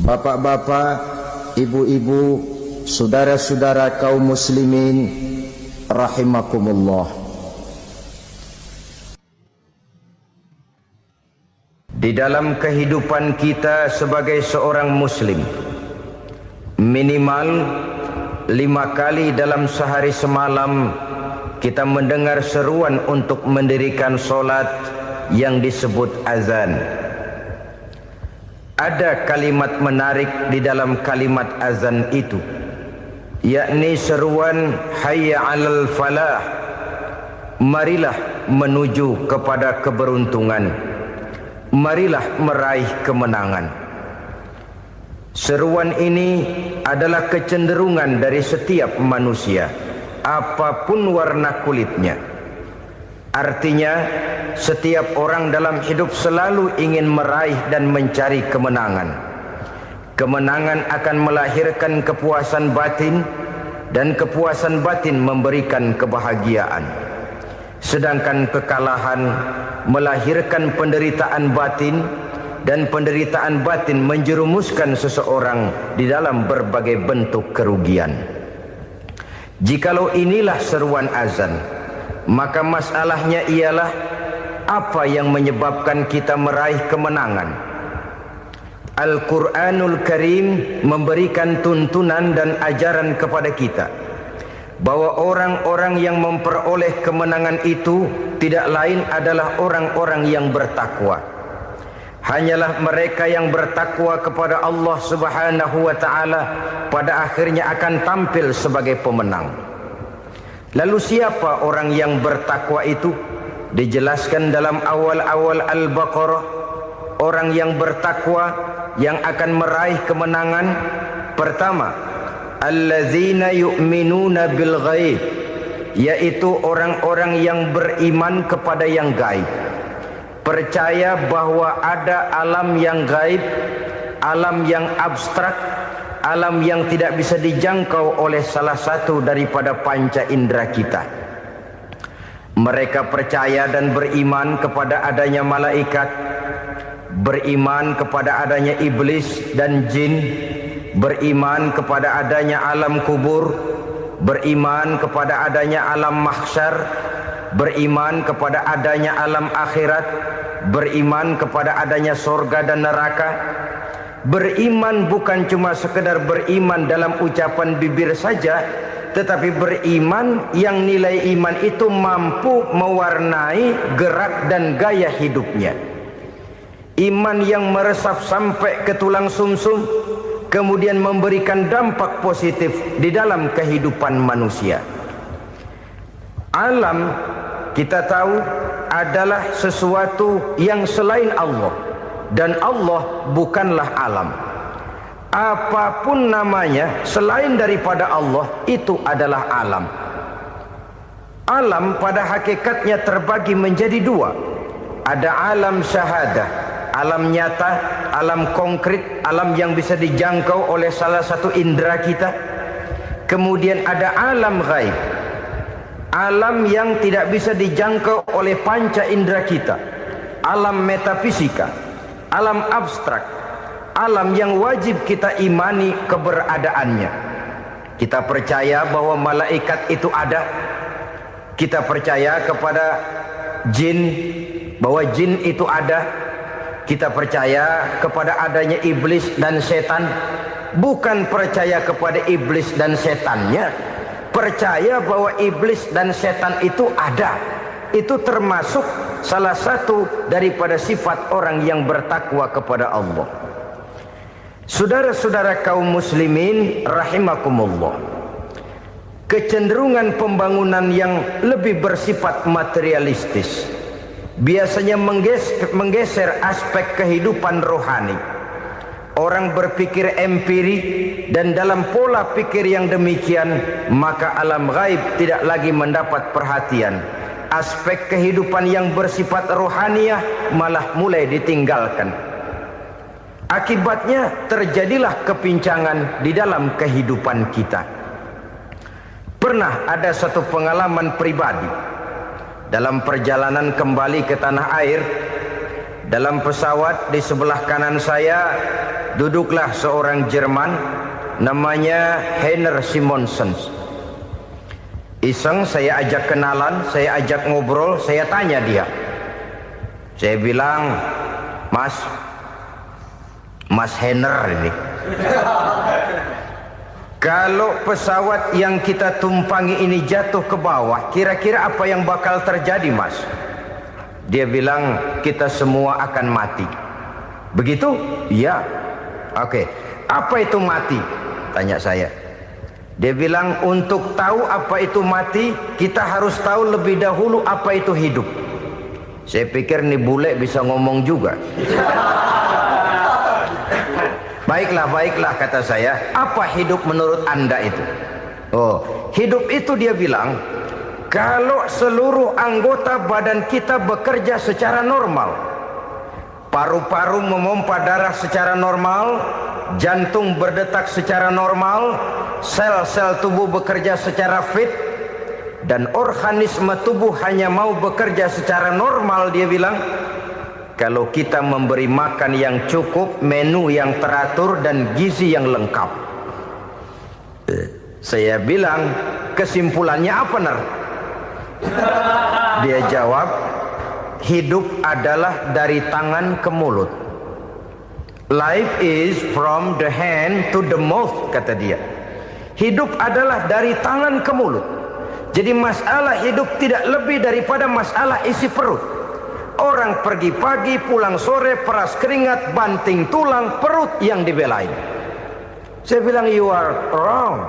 Bapak-bapak, ibu-ibu, saudara-saudara kaum muslimin rahimakumullah. Di dalam kehidupan kita sebagai seorang muslim, minimal 5 kali dalam sehari semalam kita mendengar seruan untuk mendirikan solat yang disebut azan. Ada kalimat menarik di dalam kalimat azan itu, yakni seruan hayya 'alal falah, marilah menuju kepada keberuntungan, marilah meraih kemenangan. Seruan ini adalah kecenderungan dari setiap manusia, apapun warna kulitnya. Artinya, setiap orang dalam hidup selalu ingin meraih dan mencari kemenangan. Kemenangan akan melahirkan kepuasan batin, dan kepuasan batin memberikan kebahagiaan. Sedangkan kekalahan melahirkan penderitaan batin, dan penderitaan batin menjerumuskan seseorang di dalam berbagai bentuk kerugian. Jikalau inilah seruan azan, maka masalahnya ialah apa yang menyebabkan kita meraih kemenangan. Al-Quranul Karim memberikan tuntunan dan ajaran kepada kita bahwa orang-orang yang memperoleh kemenangan itu tidak lain adalah orang-orang yang bertakwa. Hanyalah mereka yang bertakwa kepada Allah Subhanahu wa ta'ala pada akhirnya akan tampil sebagai pemenang. Lalu siapa orang yang bertakwa itu? Dijelaskan dalam awal-awal Al-Baqarah, orang yang bertakwa yang akan meraih kemenangan. Pertama, allazina yu'minuna bil ghaib, yaitu orang-orang yang beriman kepada yang gaib, percaya bahwa ada alam yang gaib, alam yang abstrak, alam yang tidak bisa dijangkau oleh salah satu daripada panca indera kita. Mereka percaya dan beriman kepada adanya malaikat, beriman kepada adanya iblis dan jin, beriman kepada adanya alam kubur, beriman kepada adanya alam mahsyar, beriman kepada adanya alam akhirat, beriman kepada adanya surga dan neraka. Beriman bukan cuma sekedar beriman dalam ucapan bibir saja, tetapi beriman yang nilai iman itu mampu mewarnai gerak dan gaya hidupnya. Iman yang meresap sampai ke tulang sumsum, kemudian memberikan dampak positif di dalam kehidupan manusia. Alam, kita tahu, adalah sesuatu yang selain Allah, dan Allah bukanlah alam. Apapun namanya selain daripada Allah, itu adalah alam. Alam pada hakikatnya terbagi menjadi dua. Ada alam syahadah, alam nyata, alam konkret, alam yang bisa dijangkau oleh salah satu indera kita. Kemudian ada alam ghaib, alam yang tidak bisa dijangkau oleh panca indera kita, alam metafisika, alam abstrak, alam yang wajib kita imani keberadaannya. Kita percaya bahwa malaikat itu ada. Kita percaya kepada jin, bahwa jin itu ada. Kita percaya kepada adanya iblis dan setan. Bukan percaya kepada iblis dan setannya, percaya bahwa iblis dan setan itu ada. Itu termasuk salah satu daripada sifat orang yang bertakwa kepada Allah. Saudara-saudara kaum muslimin rahimakumullah, kecenderungan pembangunan yang lebih bersifat materialistis biasanya menggeser aspek kehidupan rohani. Orang berpikir empiri, dan dalam pola pikir yang demikian, maka alam gaib tidak lagi mendapat perhatian. Aspek kehidupan yang bersifat rohaniah malah mulai ditinggalkan. Akibatnya terjadilah kepincangan di dalam kehidupan kita. Pernah ada satu pengalaman pribadi dalam perjalanan kembali ke tanah air. Dalam pesawat di sebelah kanan saya duduklah seorang Jerman namanya Heiner Simonsen. Iseng saya ajak kenalan, saya ajak ngobrol, saya tanya dia. Saya bilang, Mas Heiner ini, kalau pesawat yang kita tumpangi ini jatuh ke bawah, kira-kira apa yang bakal terjadi, Mas? Dia bilang, kita semua akan mati. Begitu? Iya. Oke. Apa itu mati? Tanya saya. Dia bilang, untuk tahu apa itu mati, kita harus tahu lebih dahulu apa itu hidup. Saya pikir nih bule bisa ngomong juga. Baiklah kata saya. Apa hidup menurut Anda itu? Oh, hidup itu dia bilang, kalau seluruh anggota badan kita bekerja secara normal, paru-paru memompa darah secara normal, jantung berdetak secara normal, sel-sel tubuh bekerja secara fit, dan organisme tubuh hanya mau bekerja secara normal, dia bilang, kalau kita memberi makan yang cukup, menu yang teratur, dan gizi yang lengkap. Saya bilang, kesimpulannya apa, Ner? Dia jawab, hidup adalah dari tangan ke mulut. Life is from the hand to the mouth, kata dia. Hidup adalah dari tangan ke mulut. Jadi masalah hidup tidak lebih daripada masalah isi perut. Orang pergi pagi, pulang sore, peras keringat, banting tulang, perut yang dibelain. Saya bilang, you are wrong.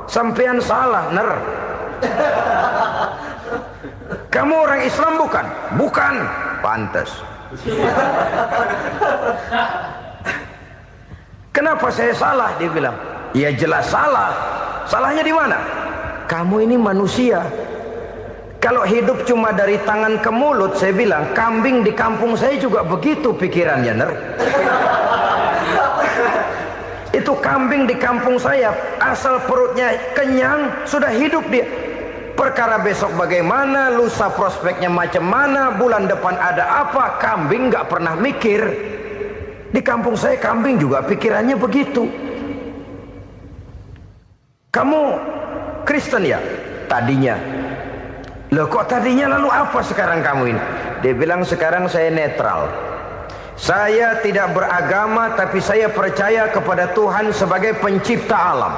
Sampean salah, Ner. Kamu orang Islam bukan? Bukan. Pantas. Kenapa saya salah? Dia bilang, ya jelas salah. Salahnya di mana? Kamu ini manusia. Kalau hidup cuma dari tangan ke mulut, saya bilang, kambing di kampung saya juga begitu pikirannya, Ner. Itu kambing di kampung saya, asal perutnya kenyang, sudah hidup dia. Perkara besok bagaimana, lusa prospeknya macam mana, bulan depan ada apa, kambing nggak pernah mikir. Di kampung saya kambing juga pikirannya begitu. Kamu Kristen ya? Tadinya. Loh kok tadinya, lalu apa sekarang kamu ini? Dia bilang, sekarang saya netral. Saya tidak beragama, tapi saya percaya kepada Tuhan sebagai pencipta alam.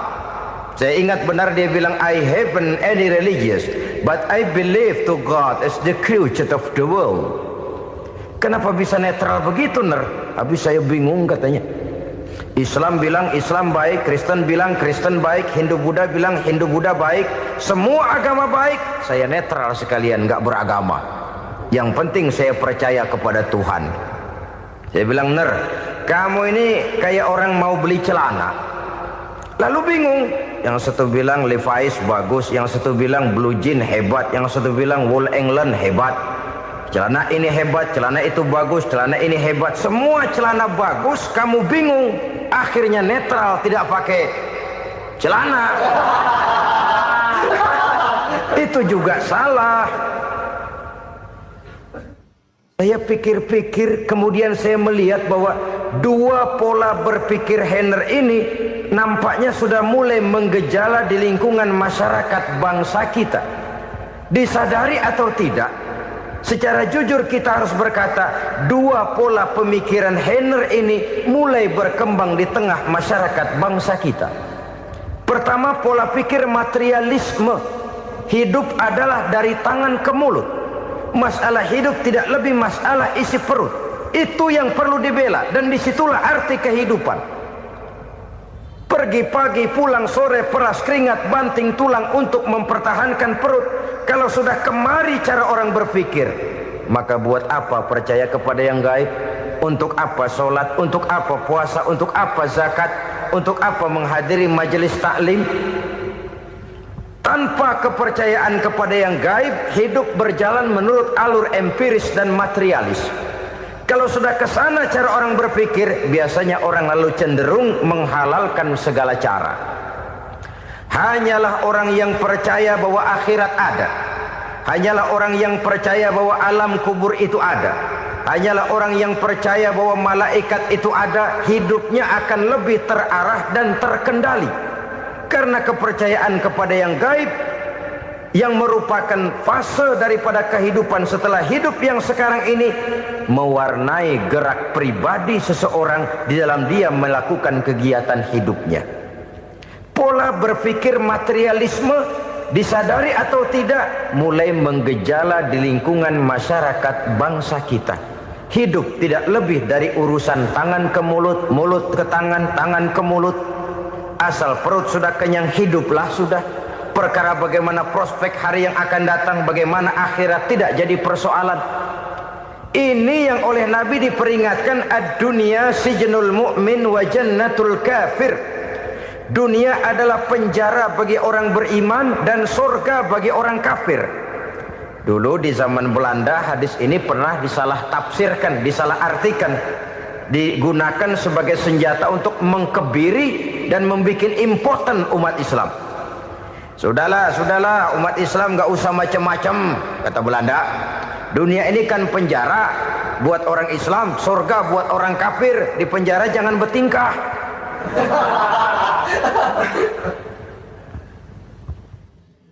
Saya ingat benar dia bilang, I haven't any religious, but I believe to God as the creator of the world. Kenapa bisa netral begitu, Ner? Habis saya bingung katanya. Islam bilang Islam baik, Kristen bilang Kristen baik, Hindu Buddha bilang Hindu Buddha baik, semua agama baik. Saya netral sekalian, nggak beragama. Yang penting saya percaya kepada Tuhan. Saya bilang, Ner, kamu ini kayak orang mau beli celana, lalu bingung. Yang satu bilang Levi's bagus, yang satu bilang Blue Jean hebat, yang satu bilang Wool England hebat. Celana ini hebat, celana itu bagus, celana ini hebat, semua celana bagus, kamu bingung. Akhirnya netral, tidak pakai celana. Itu juga salah. Saya pikir-pikir, kemudian saya melihat bahwa dua pola berpikir Heiner ini nampaknya sudah mulai menggejala di lingkungan masyarakat bangsa kita. Disadari atau tidak, secara jujur kita harus berkata, dua pola pemikiran Heiner ini mulai berkembang di tengah masyarakat bangsa kita. Pertama, pola pikir materialisme. Hidup adalah dari tangan ke mulut. Masalah hidup tidak lebih masalah isi perut. Itu yang perlu dibela, dan disitulah arti kehidupan. Pergi pagi, pulang sore, peras keringat, banting tulang untuk mempertahankan perut. Kalau sudah kemari cara orang berpikir, maka buat apa percaya kepada yang gaib? Untuk apa sholat? Untuk apa puasa? Untuk apa zakat? Untuk apa menghadiri majelis taklim? Tanpa kepercayaan kepada yang gaib, hidup berjalan menurut alur empiris dan materialis. Kalau sudah ke sana cara orang berpikir, biasanya orang lalu cenderung menghalalkan segala cara. Hanyalah orang yang percaya bahwa akhirat ada, hanyalah orang yang percaya bahwa alam kubur itu ada, hanyalah orang yang percaya bahwa malaikat itu ada, hidupnya akan lebih terarah dan terkendali. Karena kepercayaan kepada yang gaib, yang merupakan fase daripada kehidupan setelah hidup yang sekarang ini, mewarnai gerak pribadi seseorang di dalam dia melakukan kegiatan hidupnya. Pola berpikir materialisme, disadari atau tidak, mulai menggejala di lingkungan masyarakat bangsa kita. Hidup tidak lebih dari urusan tangan ke mulut, mulut ke tangan, tangan ke mulut. Asal perut sudah kenyang, hiduplah sudah. Perkara bagaimana prospek hari yang akan datang, bagaimana akhirat, tidak jadi persoalan. Ini yang oleh Nabi diperingatkan, ad-dunya sijnul mu'min wa jannatul kafir. Dunia adalah penjara bagi orang beriman dan surga bagi orang kafir. Dulu di zaman Belanda hadis ini pernah disalah tafsirkan, disalah artikan, digunakan sebagai senjata untuk mengkebiri dan membuat impoten umat Islam. Sudahlah umat Islam gak usah macam-macam, kata Belanda. Dunia ini kan penjara buat orang Islam, surga buat orang kafir. Di penjara jangan bertingkah.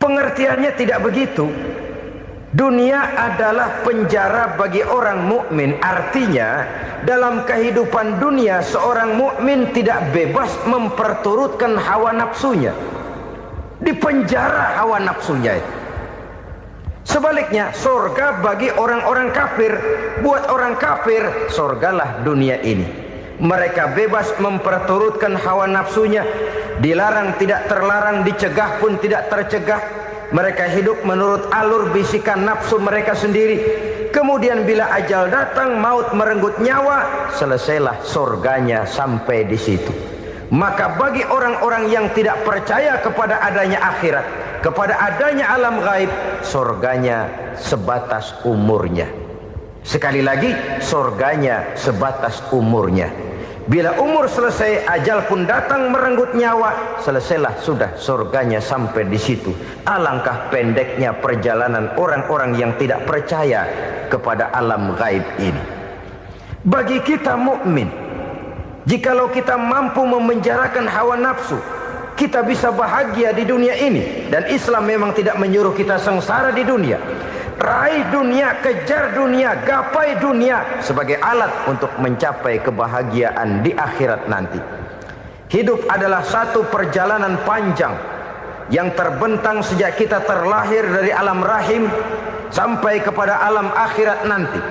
Pengertiannya tidak begitu. Dunia adalah penjara bagi orang mukmin. Artinya dalam kehidupan dunia seorang mukmin tidak bebas memperturutkan hawa nafsunya. Di penjara hawa nafsunya itu. Sebaliknya surga bagi orang-orang kafir. Buat orang kafir surgalah dunia ini. Mereka bebas memperturutkan hawa nafsunya, dilarang tidak terlarang, dicegah pun tidak tercegah. Mereka hidup menurut alur bisikan nafsu mereka sendiri. Kemudian bila ajal datang, maut merenggut nyawa, selesailah surganya sampai di situ. Maka bagi orang-orang yang tidak percaya kepada adanya akhirat, kepada adanya alam gaib, surganya sebatas umurnya. Sekali lagi, surganya sebatas umurnya. Bila umur selesai, ajal pun datang merenggut nyawa, selesailah sudah surganya sampai di situ. Alangkah pendeknya perjalanan orang-orang yang tidak percaya kepada alam gaib ini. Bagi kita mukmin, jikalau kita mampu memenjarakan hawa nafsu, kita bisa bahagia di dunia ini. Dan Islam memang tidak menyuruh kita sengsara di dunia. Raih dunia, kejar dunia, gapai dunia sebagai alat untuk mencapai kebahagiaan di akhirat nanti. Hidup adalah satu perjalanan panjang yang terbentang sejak kita terlahir dari alam rahim sampai kepada alam akhirat nanti.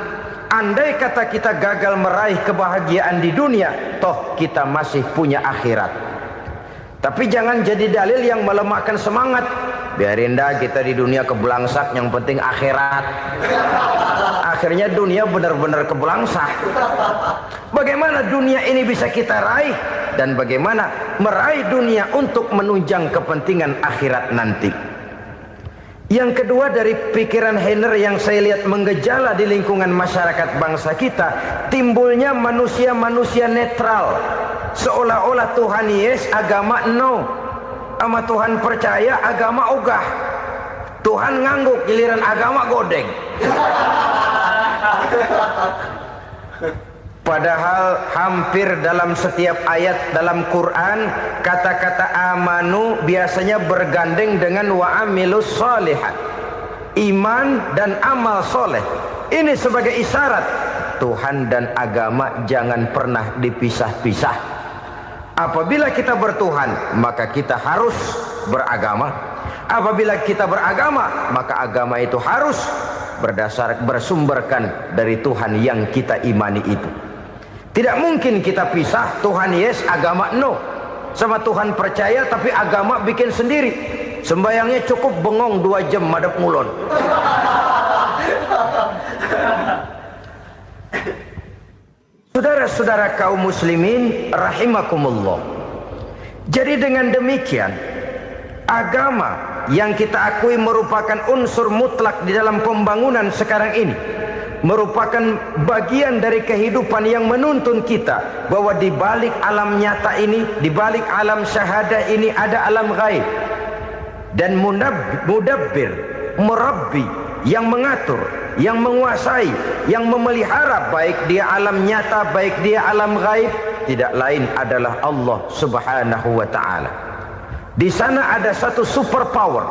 Andai kata kita gagal meraih kebahagiaan di dunia, toh kita masih punya akhirat. Tapi jangan jadi dalil yang melemahkan semangat. Biarin dah kita di dunia kebelangsak, yang penting akhirat. Akhirnya dunia benar-benar kebelangsak. Bagaimana dunia ini bisa kita raih, dan bagaimana meraih dunia untuk menunjang kepentingan akhirat nanti. Yang kedua, dari pikiran Heiner yang saya lihat menggejala di lingkungan masyarakat bangsa kita, timbulnya manusia-manusia netral. Seolah-olah Tuhan yes, agama no. Sama Tuhan percaya, agama ogah. Tuhan ngangguk, giliran agama godeng. Padahal hampir dalam setiap ayat dalam Quran, kata-kata amanu biasanya bergandeng dengan wa amilus sholihat. Iman dan amal soleh. Ini sebagai isyarat Tuhan dan agama jangan pernah dipisah-pisah. Apabila kita bertuhan, maka kita harus beragama. Apabila kita beragama, maka agama itu harus bersumberkan dari Tuhan yang kita imani itu. Tidak mungkin kita pisah, Tuhan yes, agama no. Sama Tuhan percaya tapi agama bikin sendiri. Sembayangnya cukup bengong 2 jam madep ngulon. Saudara-saudara kaum muslimin rahimakumullah. Jadi dengan demikian, agama yang kita akui merupakan unsur mutlak di dalam pembangunan sekarang ini, merupakan bagian dari kehidupan yang menuntun kita bahwa di balik alam nyata ini, di balik alam syahadah ini ada alam gaib. Dan mudabbir, murabbi yang mengatur, yang menguasai, yang memelihara, baik dia alam nyata, baik dia alam gaib, tidak lain adalah Allah Subhanahu wa ta'ala. Di sana ada satu super power,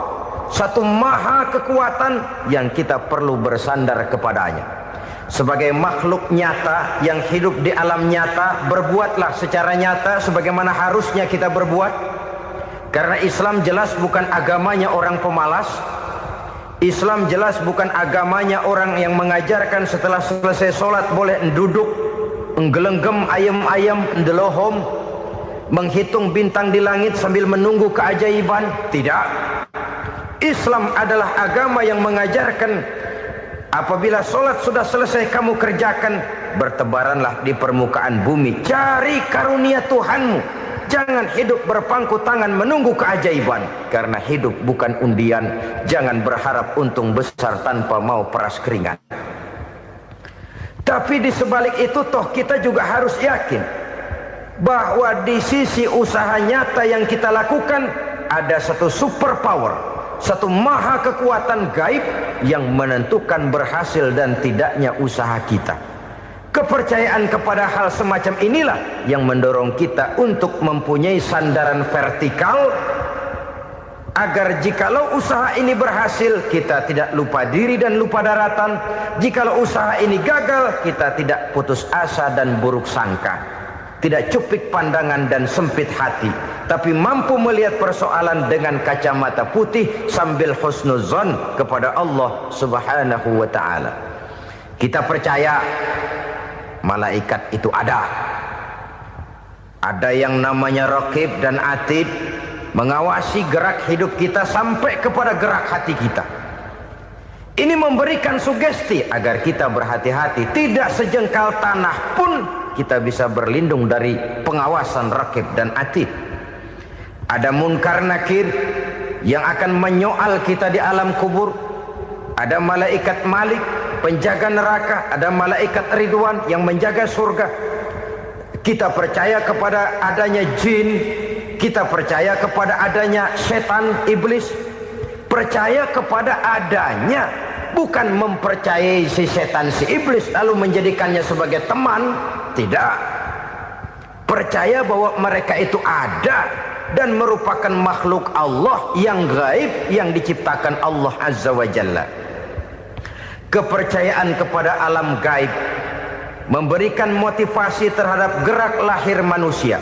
satu maha kekuatan yang kita perlu bersandar kepadanya. Sebagai makhluk nyata yang hidup di alam nyata, berbuatlah secara nyata sebagaimana harusnya kita berbuat. Karena Islam jelas bukan agamanya orang pemalas. Islam jelas bukan agamanya orang yang mengajarkan setelah selesai sholat boleh duduk, nggelenggem ayam-ayam, ndelohom, menghitung bintang di langit sambil menunggu keajaiban. Tidak. Islam adalah agama yang mengajarkan apabila sholat sudah selesai kamu kerjakan, bertebaranlah di permukaan bumi, cari karunia Tuhanmu. Jangan hidup berpangku tangan menunggu keajaiban, karena hidup bukan undian. Jangan berharap untung besar tanpa mau peras keringat. Tapi di sebalik itu toh kita juga harus yakin bahwa di sisi usaha nyata yang kita lakukan ada satu super power, satu maha kekuatan gaib yang menentukan berhasil dan tidaknya usaha kita. Kepercayaan kepada hal semacam inilah yang mendorong kita untuk mempunyai sandaran vertikal, agar jikalau usaha ini berhasil, kita tidak lupa diri dan lupa daratan. Jikalau usaha ini gagal, kita tidak putus asa dan buruk sangka, tidak cupik pandangan dan sempit hati, tapi mampu melihat persoalan dengan kacamata putih sambil husnuzon kepada Allah Subhanahu wa ta'ala. Kita percaya malaikat itu ada. Ada yang namanya Raqib dan Atid, mengawasi gerak hidup kita sampai kepada gerak hati kita. Ini memberikan sugesti agar kita berhati-hati, tidak sejengkal tanah pun kita bisa berlindung dari pengawasan Raqib dan Atid. Ada Munkar Nakir yang akan menyoal kita di alam kubur. Ada malaikat Malik, penjaga neraka. Ada malaikat Ridwan yang menjaga surga. Kita percaya kepada adanya jin, kita percaya kepada adanya setan, iblis. Percaya kepada adanya, bukan mempercayai si setan, si iblis lalu menjadikannya sebagai teman. Tidak. Percaya bahwa mereka itu ada dan merupakan makhluk Allah yang gaib yang diciptakan Allah Azza wa Jalla. Kepercayaan kepada alam gaib memberikan motivasi terhadap gerak lahir manusia,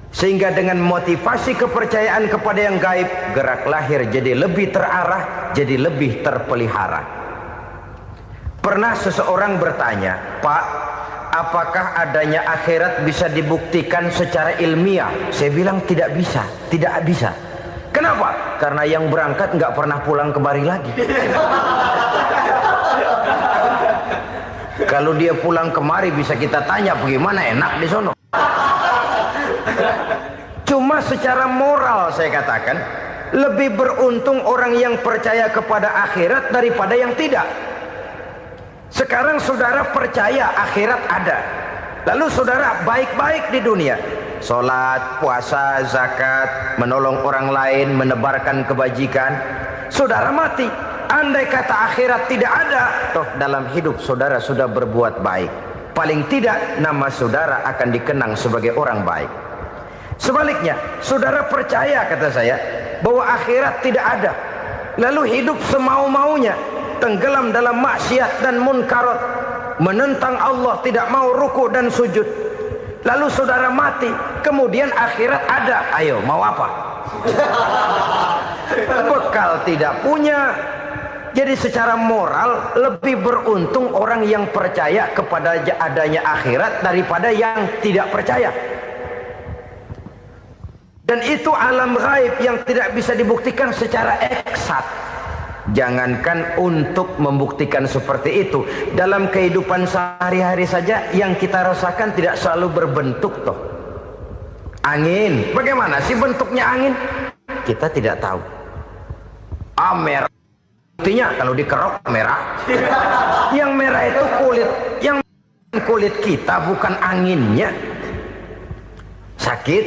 sehingga dengan motivasi kepercayaan kepada yang gaib, gerak lahir jadi lebih terarah, jadi lebih terpelihara. Pernah seseorang bertanya, "Pak, apakah adanya akhirat bisa dibuktikan secara ilmiah?" Saya bilang tidak bisa, tidak bisa. Kenapa? Karena yang berangkat nggak pernah pulang kembali lagi. Kalau dia pulang kemari bisa kita tanya bagaimana enak di sono. Cuma secara moral saya katakan, lebih beruntung orang yang percaya kepada akhirat daripada yang tidak. Sekarang saudara percaya akhirat ada, lalu saudara baik-baik di dunia, sholat, puasa, zakat, menolong orang lain, menebarkan kebajikan. Saudara mati, andai kata akhirat tidak ada, toh dalam hidup saudara sudah berbuat baik, paling tidak nama saudara akan dikenang sebagai orang baik. Sebaliknya, saudara percaya, kata saya, bahwa akhirat tidak ada, lalu hidup semau-maunya, tenggelam dalam maksiat dan munkarat, menentang Allah, tidak mau ruku dan sujud, lalu saudara mati, kemudian akhirat ada, ayo mau apa? Bekal tidak punya. Jadi secara moral lebih beruntung orang yang percaya kepada adanya akhirat daripada yang tidak percaya. Dan itu alam gaib yang tidak bisa dibuktikan secara eksat. Jangankan untuk membuktikan seperti itu, dalam kehidupan sehari-hari saja yang kita rasakan tidak selalu berbentuk toh. Angin, bagaimana sih bentuknya angin? Kita tidak tahu. Merah, buktinya kalau dikerok merah. Yang merah itu kulit, yang kulit kita bukan anginnya. Sakit,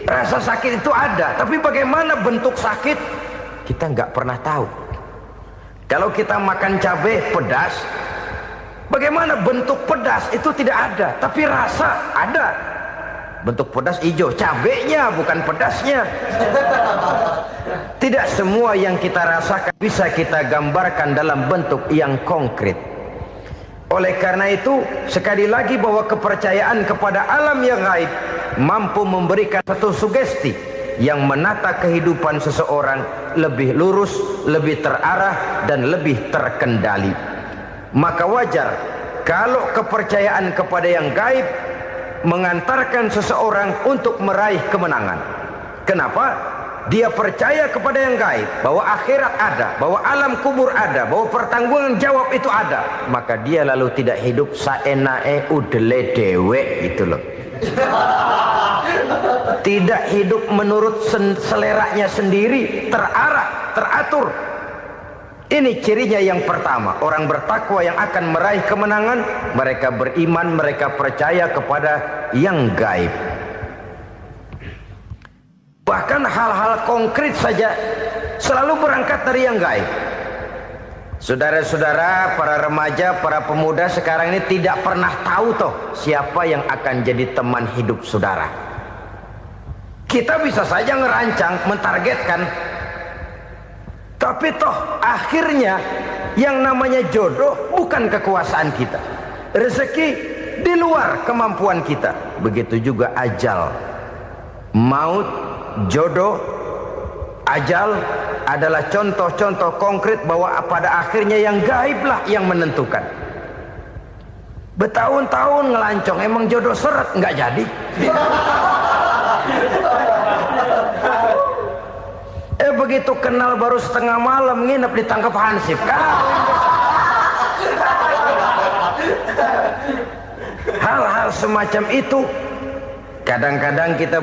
rasa sakit itu ada, tapi bagaimana bentuk sakit kita nggak pernah tahu. Kalau kita makan cabai pedas, bagaimana bentuk pedas itu tidak ada, tapi rasa ada. Bentuk pedas hijau, cabenya bukan pedasnya. Tidak semua yang kita rasakan bisa kita gambarkan dalam bentuk yang konkret. Oleh karena itu, sekali lagi bahwa kepercayaan kepada alam yang gaib mampu memberikan satu sugesti yang menata kehidupan seseorang lebih lurus, lebih terarah, dan lebih terkendali. Maka wajar kalau kepercayaan kepada yang gaib mengantarkan seseorang untuk meraih kemenangan. Kenapa? Dia percaya kepada yang gaib, bahwa akhirat ada, bahwa alam kubur ada, bahwa pertanggungan jawab itu ada. Maka dia lalu tidak hidup saenae udele dewe, gitu loh. Tidak hidup menurut seleranya sendiri, terarah, teratur. Ini cirinya yang pertama. Orang bertakwa yang akan meraih kemenangan, mereka beriman, mereka percaya kepada yang gaib. Bahkan hal-hal konkret saja selalu berangkat dari yang gaib. Saudara-saudara, para remaja, para pemuda sekarang ini tidak pernah tahu toh siapa yang akan jadi teman hidup saudara. Kita bisa saja ngerancang, mentargetkan, tapi toh akhirnya yang namanya jodoh bukan kekuasaan kita. Rezeki di luar kemampuan kita. Begitu juga ajal. Maut, jodoh, ajal adalah contoh-contoh konkret bahwa pada akhirnya yang gaiblah yang menentukan. Bertahun-tahun ngelancong, emang jodoh seret, nggak jadi. Begitu kenal baru setengah malam nginep ditangkap hansip kan. Hal-hal semacam itu kadang-kadang kita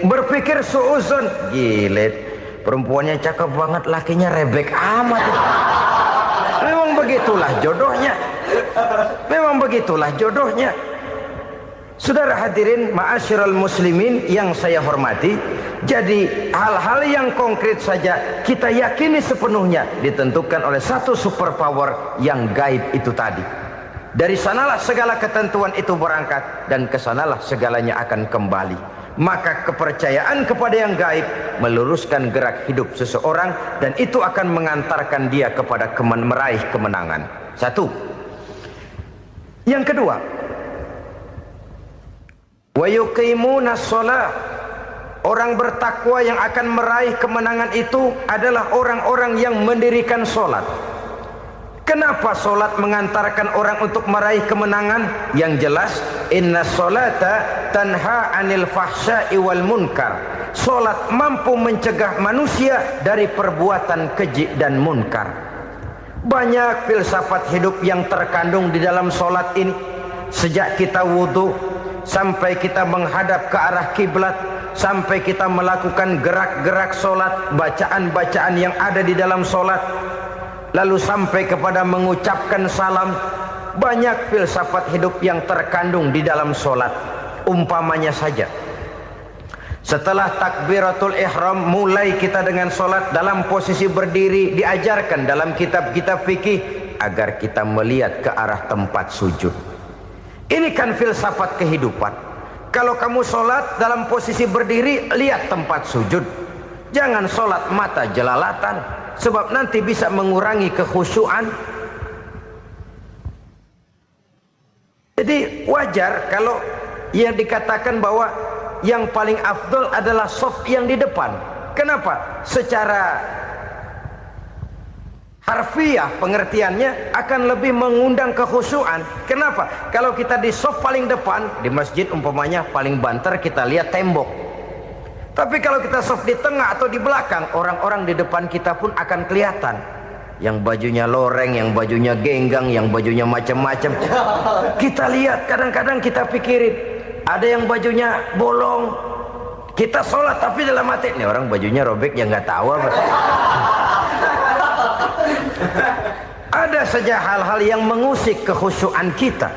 berpikir suuzon, gilet, perempuannya cakep banget, lakinya rebek amat. Memang begitulah jodohnya. Memang begitulah jodohnya. Saudara hadirin ma'asyiral muslimin yang saya hormati, jadi hal-hal yang konkret saja kita yakini sepenuhnya ditentukan oleh satu superpower yang gaib itu tadi. Dari sanalah segala ketentuan itu berangkat dan kesanalah segalanya akan kembali. Maka kepercayaan kepada yang gaib meluruskan gerak hidup seseorang dan itu akan mengantarkan dia kepada meraih kemenangan. Satu. Yang kedua, wa yuqimuna shalah. Orang bertakwa yang akan meraih kemenangan itu adalah orang-orang yang mendirikan sholat. Kenapa sholat mengantarkan orang untuk meraih kemenangan? Yang jelas, inna sholata tanha anil fahsya'i wal munkar. Sholat mampu mencegah manusia dari perbuatan keji dan munkar. Banyak filsafat hidup yang terkandung di dalam sholat ini. Sejak kita wudhu sampai kita menghadap ke arah kiblat, sampai kita melakukan gerak-gerak sholat, bacaan-bacaan yang ada di dalam sholat, lalu sampai kepada mengucapkan salam. Banyak filsafat hidup yang terkandung di dalam sholat. Umpamanya saja, setelah takbiratul ihram mulai kita dengan sholat dalam posisi berdiri, diajarkan dalam kitab-kitab fikih agar kita melihat ke arah tempat sujud. Ini kan filsafat kehidupan. Kalau kamu sholat dalam posisi berdiri, lihat tempat sujud. Jangan sholat mata jelalatan, sebab nanti bisa mengurangi kekhusyuan. Jadi wajar kalau yang dikatakan bahwa yang paling afdol adalah shaf yang di depan. Kenapa? Secara harfiah pengertiannya akan lebih mengundang kekhusyuan. Kenapa? Kalau kita di shaf paling depan di masjid umpamanya paling banter kita lihat tembok. Tapi kalau kita shaf di tengah atau di belakang, orang-orang di depan kita pun akan kelihatan. Yang bajunya loreng, yang bajunya genggang, yang bajunya macam-macam. Kita lihat, kadang-kadang kita pikirin, ada yang bajunya bolong. Kita sholat tapi dalam hati, nih orang bajunya robek yang nggak tahu apa. Ada saja hal-hal yang mengusik kekhusyuan kita.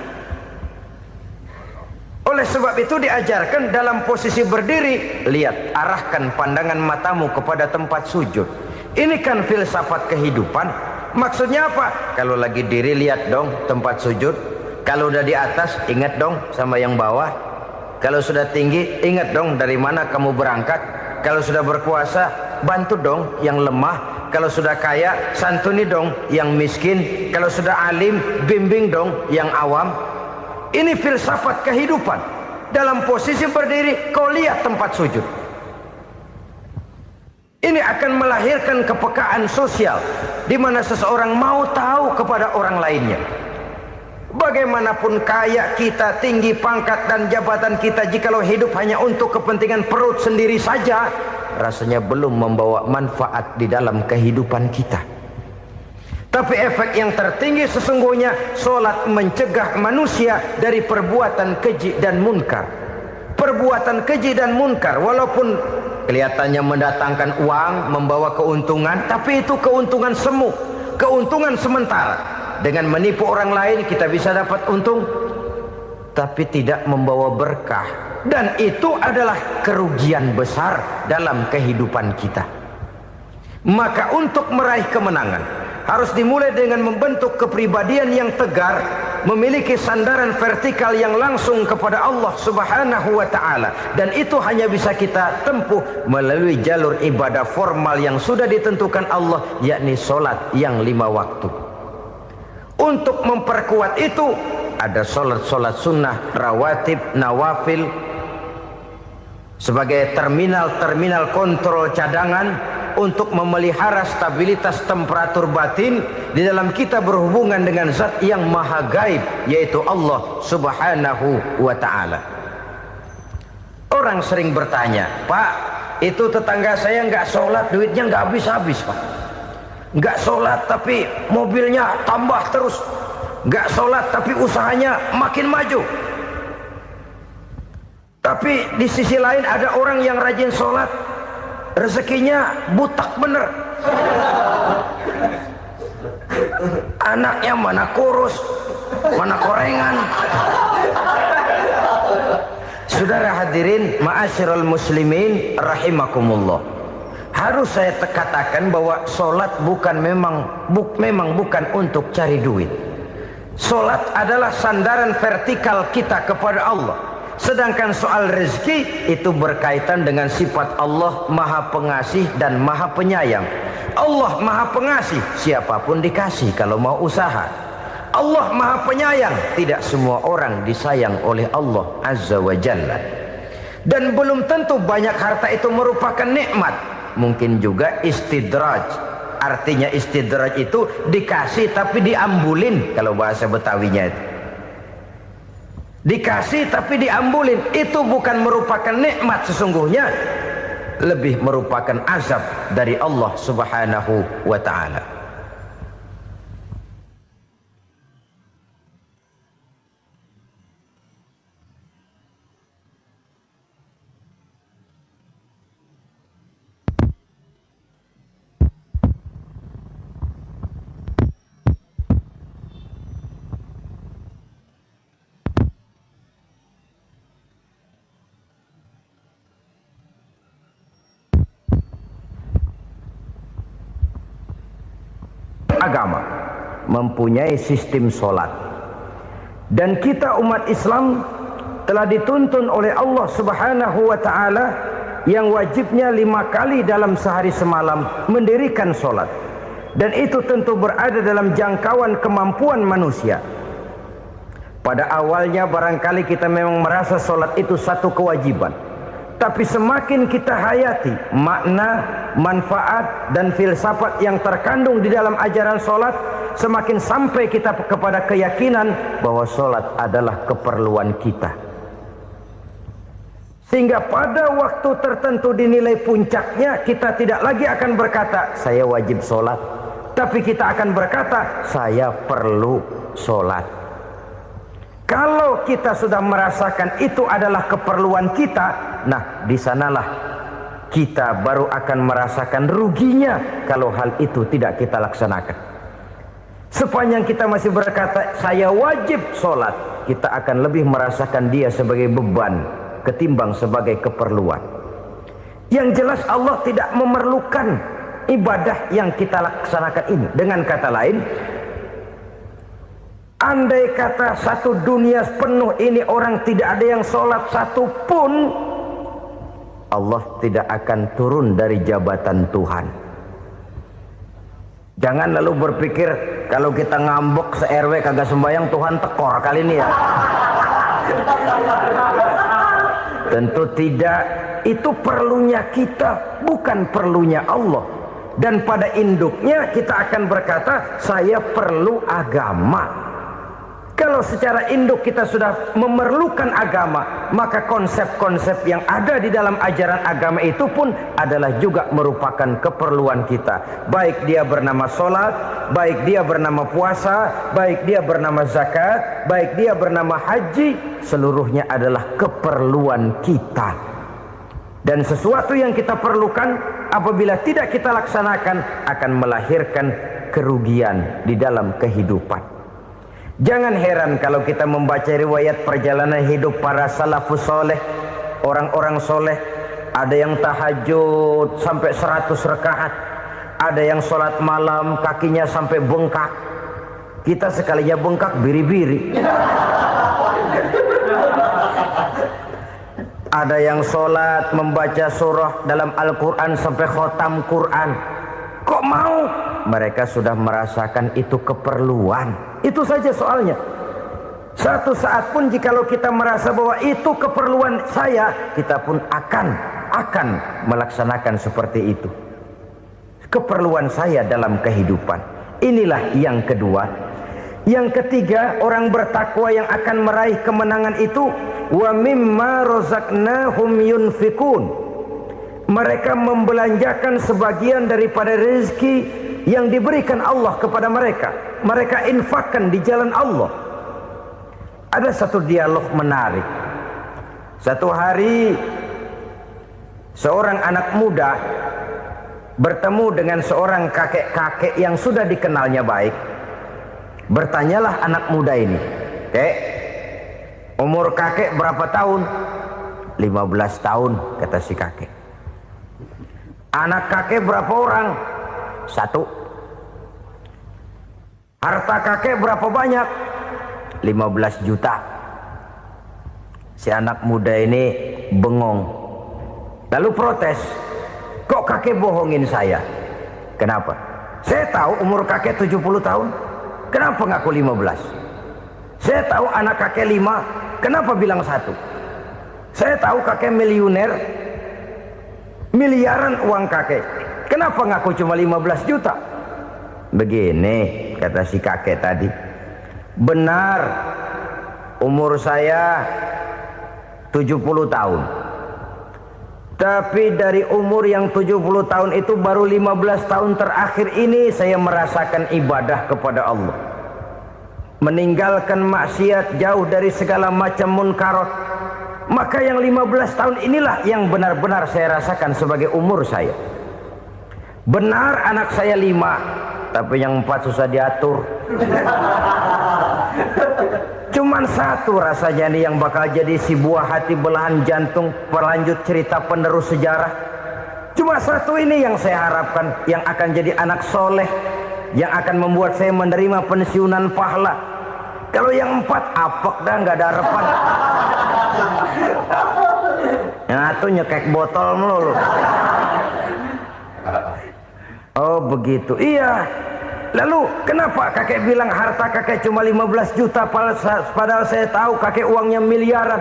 Oleh sebab itu diajarkan dalam posisi berdiri, lihat, arahkan pandangan matamu kepada tempat sujud. Ini kan filsafat kehidupan. Maksudnya apa? Kalau lagi diri lihat dong tempat sujud. Kalau udah di atas ingat dong sama yang bawah. Kalau sudah tinggi ingat dong dari mana kamu berangkat. Kalau sudah berkuasa bantu dong yang lemah. Kalau sudah kaya santuni dong yang miskin. Kalau sudah alim bimbing dong yang awam. Ini filsafat kehidupan. Dalam posisi berdiri kau lihat tempat sujud. Ini akan melahirkan kepekaan sosial di mana seseorang mau tahu kepada orang lainnya. Bagaimanapun kaya kita, tinggi pangkat dan jabatan kita, jikalau hidup hanya untuk kepentingan perut sendiri saja, rasanya belum membawa manfaat di dalam kehidupan kita. Tapi efek yang tertinggi sesungguhnya, solat mencegah manusia dari perbuatan keji dan munkar. Perbuatan keji dan munkar walaupun kelihatannya mendatangkan uang, membawa keuntungan, tapi itu keuntungan semu, keuntungan sementara. Dengan menipu orang lain kita bisa dapat untung, tapi tidak membawa berkah. Dan itu adalah kerugian besar dalam kehidupan kita. Maka untuk meraih kemenangan harus dimulai dengan membentuk kepribadian yang tegar, memiliki sandaran vertikal yang langsung kepada Allah Subhanahu wa ta'ala. Dan itu hanya bisa kita tempuh melalui jalur ibadah formal yang sudah ditentukan Allah, yakni solat yang 5 waktu. Untuk memperkuat itu ada solat-solat sunnah, rawatib, nawafil sebagai terminal kontrol cadangan untuk memelihara stabilitas temperatur batin di dalam kita berhubungan dengan zat yang maha gaib, yaitu Allah Subhanahu wa ta'ala. Orang sering bertanya, Pak, itu tetangga saya nggak sholat, duitnya nggak habis-habis, Pak. Nggak sholat tapi mobilnya tambah terus. Nggak sholat tapi usahanya makin maju. Tapi di sisi lain ada orang yang rajin sholat, rezekinya butak bener. Anaknya mana kurus, mana korengan. Saudara hadirin ma'asyiral muslimin rahimakumullah, harus saya katakan bahwa solat memang bukan untuk cari duit. Solat adalah sandaran vertikal kita kepada Allah. Sedangkan soal rezeki itu berkaitan dengan sifat Allah maha pengasih dan maha penyayang. Allah maha pengasih, siapapun dikasih kalau mau usaha. Allah maha penyayang, tidak semua orang disayang oleh Allah Azza wa Jalla. Dan belum tentu banyak harta itu merupakan nikmat. Mungkin juga istidraj. Artinya istidraj itu dikasih tapi diambulin, kalau bahasa Betawinya itu. Dikasih tapi diambulin, itu bukan merupakan nikmat sesungguhnya, lebih merupakan azab dari Allah Subhanahu wa ta'ala. Agama mempunyai sistem solat, dan kita umat Islam telah dituntun oleh Allah Subhanahu wa ta'ala yang wajibnya 5 kali dalam sehari semalam mendirikan solat, dan itu tentu berada dalam jangkauan kemampuan manusia. Pada awalnya barangkali kita memang merasa solat itu satu kewajiban, tapi semakin kita hayati makna, manfaat dan filsafat yang terkandung di dalam ajaran solat, semakin sampai kita kepada keyakinan bahwa solat adalah keperluan kita. Sehingga pada waktu tertentu dinilai puncaknya, kita tidak lagi akan berkata saya wajib solat, tapi kita akan berkata saya perlu solat. Kalau kita sudah merasakan itu adalah keperluan kita, nah di sanalah kita baru akan merasakan ruginya kalau hal itu tidak kita laksanakan. Sepanjang kita masih berkata saya wajib sholat, kita akan lebih merasakan dia sebagai beban ketimbang sebagai keperluan. Yang jelas Allah tidak memerlukan ibadah yang kita laksanakan ini. Dengan kata lain, andai kata satu dunia penuh ini orang tidak ada yang sholat satu pun, Allah tidak akan turun dari jabatan Tuhan. Jangan lalu berpikir kalau kita ngambek se-RW kagak sembahyang Tuhan tekor kali ini ya. Tentu tidak. Itu perlunya kita, bukan perlunya Allah. Dan pada induknya kita akan berkata, saya perlu agama. Kalau secara induk kita sudah memerlukan agama, maka konsep-konsep yang ada di dalam ajaran agama itu pun adalah juga merupakan keperluan kita. Baik dia bernama sholat, baik dia bernama puasa, baik dia bernama zakat, baik dia bernama haji, seluruhnya adalah keperluan kita. Dan sesuatu yang kita perlukan apabila tidak kita laksanakan akan melahirkan kerugian di dalam kehidupan. Jangan heran kalau kita membaca riwayat perjalanan hidup para salafus soleh, orang-orang soleh. Ada yang tahajud sampai 100 rakaat, ada yang sholat malam kakinya sampai bengkak. Kita sekalinya bengkak biri-biri. Ada yang sholat membaca surah dalam Al-Quran sampai khotam Quran. Kok mau? Mereka sudah merasakan itu keperluan. Itu saja soalnya. Satu saat pun jikalau kita merasa bahwa itu keperluan saya, kita pun akan melaksanakan seperti itu. Keperluan saya dalam kehidupan. Inilah yang kedua. Yang ketiga, orang bertakwa yang akan meraih kemenangan itu, wa mimma razaqnahum yunfikun. Mereka membelanjakan sebagian daripada rezeki yang diberikan Allah kepada mereka. Mereka infakkan di jalan Allah. Ada satu dialog menarik. Satu hari seorang anak muda bertemu dengan seorang kakek-kakek yang sudah dikenalnya baik. Bertanyalah anak muda ini, "Kek, umur kakek berapa tahun?" 15 tahun, kata si kakek. "Anak kakek berapa orang?" 1. "Harta kakek berapa banyak?" 15 juta. Si anak muda ini bengong. Lalu protes, "Kok kakek bohongin saya?" "Kenapa?" "Saya tahu umur kakek 70 tahun. Kenapa ngaku 15? Saya tahu anak kakek 5. Kenapa bilang 1? Saya tahu kakek miliuner, miliaran uang kakek. Kenapa ngaku cuma 15 juta? Begini, kata si kakek tadi. Benar, umur saya 70 tahun. Tapi dari umur yang 70 tahun itu baru 15 tahun terakhir ini saya merasakan ibadah kepada Allah. Meninggalkan maksiat, jauh dari segala macam munkarat. Maka yang 15 tahun inilah yang benar-benar saya rasakan sebagai umur saya. Benar anak saya 5, tapi yang 4 susah diatur. Cuman 1 rasanya nih yang bakal jadi si buah hati belahan jantung berlanjut cerita penerus sejarah. Cuma 1 ini yang saya harapkan, yang akan jadi anak soleh, yang akan membuat saya menerima pensiunan pahala. Kalau yang 4 apek dah, nggak ada harapan. Yang 1 nyekek botol mulu. Oh begitu, iya. Lalu kenapa kakek bilang harta kakek cuma 15 juta padahal saya tahu kakek uangnya miliaran,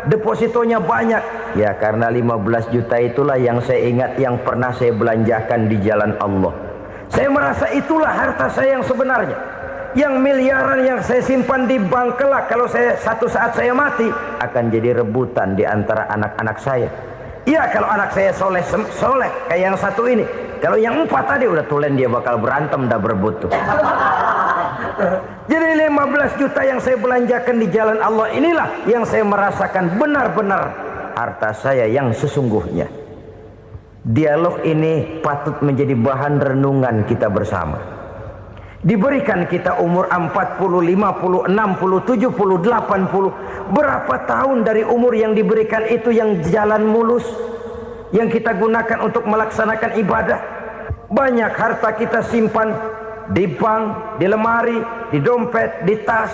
depositonya banyak? Ya karena 15 juta itulah yang saya ingat yang pernah saya belanjakan di jalan Allah. Saya merasa itulah harta saya yang sebenarnya. Yang miliaran yang saya simpan di bank kelak kalau satu saat saya mati akan jadi rebutan di antara anak-anak saya. Iya kalau anak saya soleh kayak yang 1 ini. Kalau yang 4 tadi udah tulen dia bakal berantem dah berebut tuh. Jadi 15 juta yang saya belanjakan di jalan Allah inilah yang saya merasakan benar-benar harta saya yang sesungguhnya. Dialog ini patut menjadi bahan renungan kita bersama. Diberikan kita umur 40, 50, 60, 70, 80. Berapa tahun dari umur yang diberikan itu yang jalan mulus, yang kita gunakan untuk melaksanakan ibadah? Banyak harta kita simpan di bank, di lemari, di dompet, di tas.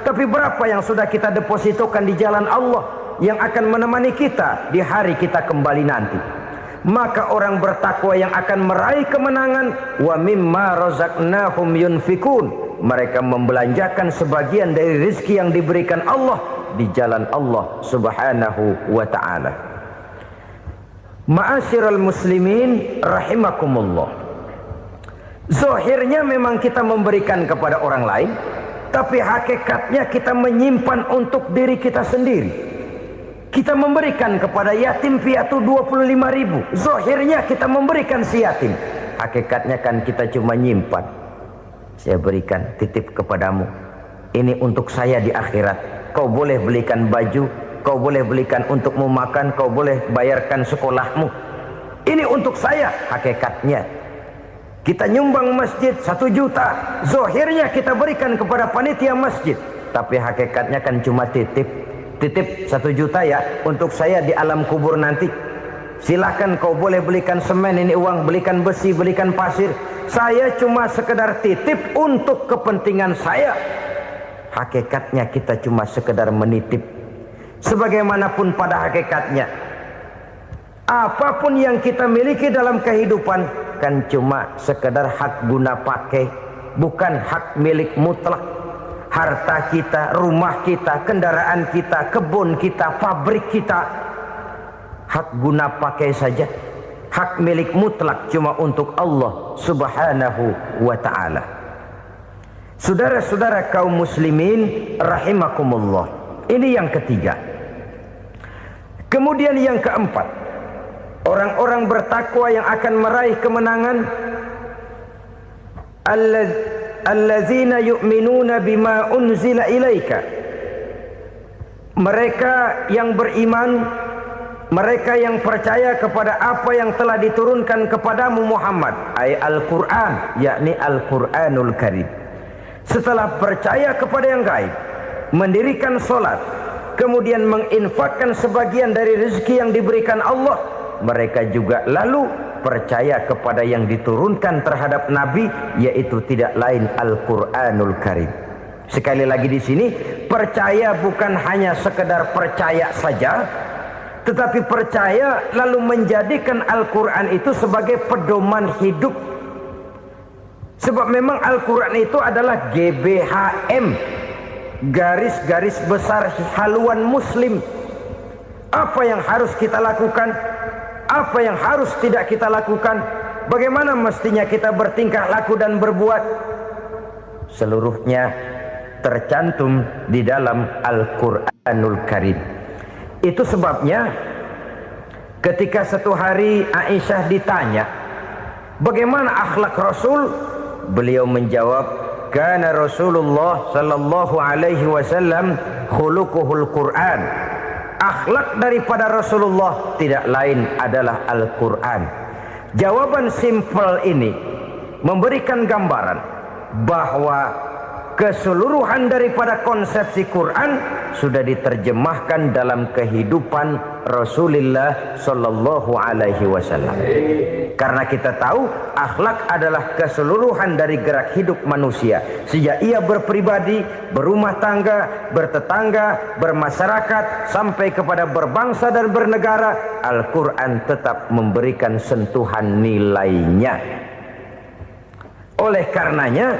Tapi berapa yang sudah kita depositokan di jalan Allah yang akan menemani kita di hari kita kembali nanti? Maka orang bertakwa yang akan meraih kemenangan, wa mimma razaqnahum yunfikun, mereka membelanjakan sebagian dari rezeki yang diberikan Allah di jalan Allah Subhanahu wa ta'ala. Ma'asyiral muslimin rahimakumullah. Zahirnya memang kita memberikan kepada orang lain, tapi hakikatnya kita menyimpan untuk diri kita sendiri. Kita memberikan kepada yatim piatu 25.000. Zahirnya kita memberikan si yatim, hakikatnya kan kita cuma nyimpan. Saya berikan, titip kepadamu, ini untuk saya di akhirat. Kau boleh belikan baju, kau boleh belikan untukmu makan, kau boleh bayarkan sekolahmu. Ini untuk saya. Hakikatnya kita nyumbang masjid 1 juta, zahirnya kita berikan kepada panitia masjid, tapi hakikatnya kan cuma titip 1 juta ya, untuk saya di alam kubur nanti. Silahkan kau boleh belikan semen, ini uang, belikan besi, belikan pasir. Saya cuma sekedar titip untuk kepentingan saya. Hakikatnya kita cuma sekedar menitip. Sebagaimanapun pada hakikatnya, apapun yang kita miliki dalam kehidupan kan cuma sekedar hak guna pakai, bukan hak milik mutlak. Harta kita, rumah kita, kendaraan kita, kebun kita, pabrik kita, hak guna pakai saja. Hak milik mutlak cuma untuk Allah Subhanahu wa ta'ala. Saudara-saudara kaum muslimin rahimakumullah. Ini yang ketiga. Kemudian yang keempat, orang-orang bertakwa yang akan meraih kemenangan, allazina yu'minuna bima unzila ilaika. Mereka yang beriman, mereka yang percaya kepada apa yang telah diturunkan kepadamu Muhammad, ay Al-Quran, yakni Al-Quranul Karim. Setelah percaya kepada yang gaib, mendirikan solat, kemudian menginfakkan sebagian dari rezeki yang diberikan Allah, mereka juga lalu percaya kepada yang diturunkan terhadap Nabi, yaitu tidak lain Al-Quranul Karim. Sekali lagi di sini, percaya bukan hanya sekedar percaya saja, tetapi percaya lalu menjadikan Al-Quran itu sebagai pedoman hidup. Sebab memang Al-Quran itu adalah GBHM, garis-garis besar haluan muslim. Apa yang harus kita lakukan, apa yang harus tidak kita lakukan, bagaimana mestinya kita bertingkah laku dan berbuat, seluruhnya tercantum di dalam Al-Quranul Karim. Itu sebabnya ketika satu hari Aisyah ditanya bagaimana akhlak Rasul, beliau menjawab, kana Rasulullah sallallahu alaihi wasallam khuluquhul Quran. Akhlak daripada Rasulullah tidak lain adalah Al-Quran. Jawaban simpel ini memberikan gambaran bahwa keseluruhan daripada konsepsi Quran sudah diterjemahkan dalam kehidupan Rasulullah sallallahu alaihi wasallam. Karena kita tahu akhlak adalah keseluruhan dari gerak hidup manusia. Sejak ia berpribadi, berumah tangga, bertetangga, bermasyarakat, sampai kepada berbangsa dan bernegara, Al-Quran tetap memberikan sentuhan nilainya. Oleh karenanya,